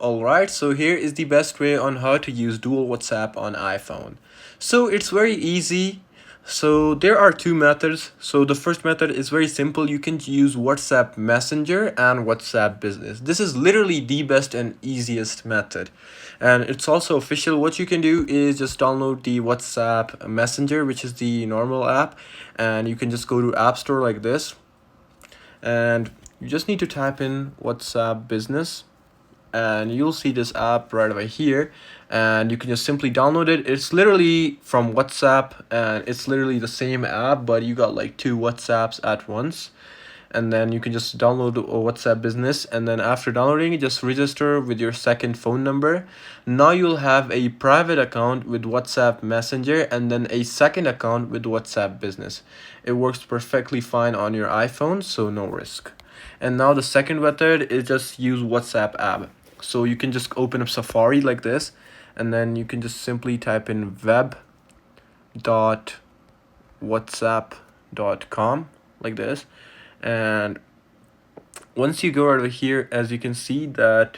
Alright, so here is the best way on how to use dual WhatsApp on iPhone. So it's very easy. So there are two methods. So the first method is very simple. You can use WhatsApp Messenger and WhatsApp Business. This is literally the best and easiest method. And it's also official. What you can do is just download the WhatsApp Messenger, which is the normal app, and you can just go to App Store like this. And you just need to type in WhatsApp Business, and you'll see this app right over here, and you can just simply download it. It's literally from WhatsApp, and it's literally the same app, but you got like two WhatsApps at once. And then you can just download a WhatsApp Business, and then after downloading it, just register with your second phone number. Now you'll have a private account with WhatsApp Messenger and then a second account with WhatsApp Business. It works perfectly fine on your iPhone, so no risk. And now the second method is just use WhatsApp app. So you can just open up Safari like this, and then you can just simply type in web.whatsapp.com like this. And once you go over here, as you can see that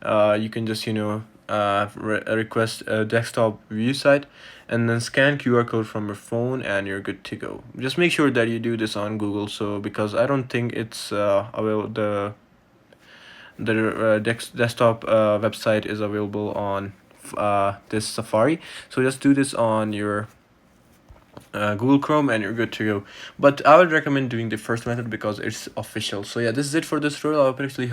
you can just request a desktop view site, and then scan QR code from your phone, and you're good to go. Just make sure that you do this on Google, so because I don't think it's available, the desktop website is available on this Safari. So just do this on your Google Chrome, and you're good to go. But I would recommend doing the first method because it's official. So yeah, this is it for this tutorial. I hope it actually